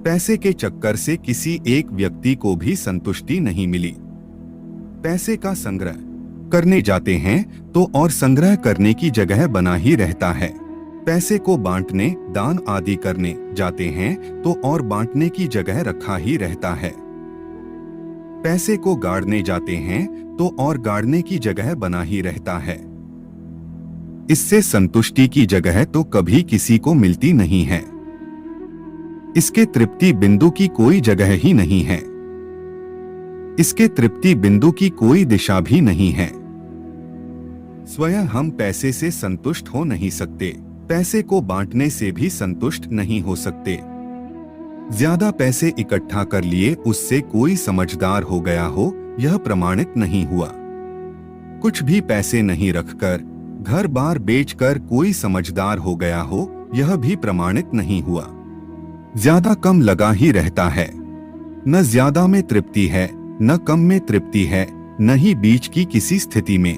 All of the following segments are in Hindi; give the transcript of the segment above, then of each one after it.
पैसे के चक्कर से किसी एक व्यक्ति को भी संतुष्टि नहीं मिली। पैसे का संग्रह करने जाते हैं तो और संग्रह करने की जगह बना ही रहता है। पैसे को बांटने, दान आदि करने जाते हैं तो और बांटने की जगह रखा ही रहता है। पैसे को गाड़ने जाते हैं तो और गाड़ने की जगह बना ही रहता है। इससे संतुष्टि की जगह तो कभी किसी को मिलती नहीं है। इसके तृप्ति बिंदु की कोई जगह ही नहीं है। इसके तृप्ति बिंदु की कोई दिशा भी नहीं है। स्वयं हम पैसे से संतुष्ट हो नहीं सकते, पैसे को बांटने से भी संतुष्ट नहीं हो सकते। ज्यादा पैसे इकट्ठा कर लिए उससे कोई समझदार हो गया हो, यह प्रमाणित नहीं हुआ। कुछ भी पैसे नहीं रखकर घर बार बेचकर कोई समझदार हो गया हो, यह भी प्रमाणित नहीं हुआ। ज्यादा कम लगा ही रहता है। न ज्यादा में तृप्ति है, न कम में तृप्ति है, न ही बीच की किसी स्थिति में।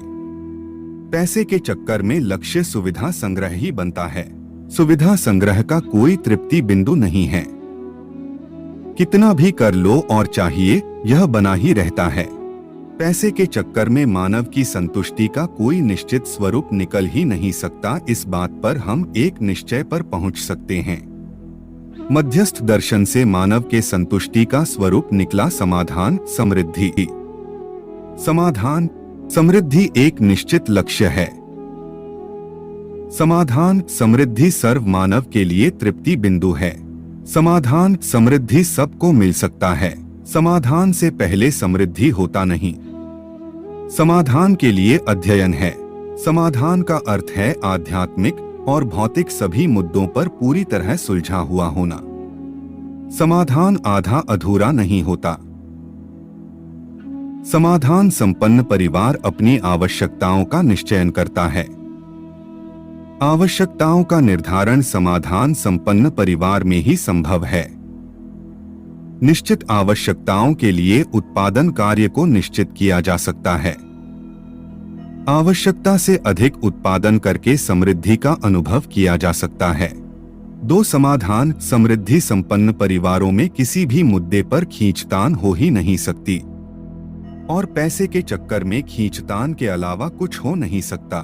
पैसे के चक्कर में लक्ष्य सुविधा संग्रह ही बनता है। सुविधा संग्रह का कोई तृप्ति बिंदु नहीं है। कितना भी कर लो और चाहिए, यह बना ही रहता है। पैसे के चक्कर में मानव की संतुष्टि का कोई निश्चित स्वरूप निकल ही नहीं सकता। इस बात पर हम एक निश्चय पर पहुंच सकते हैं। मध्यस्थ दर्शन से मानव के संतुष्टि का स्वरूप निकला समाधान, समृद्धि। समाधान, समृद्धि एक निश्चित लक्ष्य है। समाधान, समृद्धि सर्व मानव के लिए तृप्ति बिंदु है। समाधान, समृद्धि सबको मिल सकता है। समाधान से पहले समृद्धि होता नहीं। समाधान के लिए अध्ययन है। समाधान का अर्थ है आध्यात्मिक और भौतिक सभी मुद्दों पर पूरी तरह सुलझा हुआ होना। समाधान आधा अधूरा नहीं होता। समाधान संपन्न परिवार अपनी आवश्यकताओं का निश्चयन करता है। आवश्यकताओं का निर्धारण समाधान संपन्न परिवार में ही संभव है। निश्चित आवश्यकताओं के लिए उत्पादन कार्य को निश्चित किया जा सकता है। आवश्यकता से अधिक उत्पादन करके समृद्धि का अनुभव किया जा सकता है। दो समाधान समृद्धि संपन्न परिवारों में किसी भी मुद्दे पर खींचतान हो ही नहीं सकती और पैसे के चक्कर में खींचतान के अलावा कुछ हो नहीं सकता।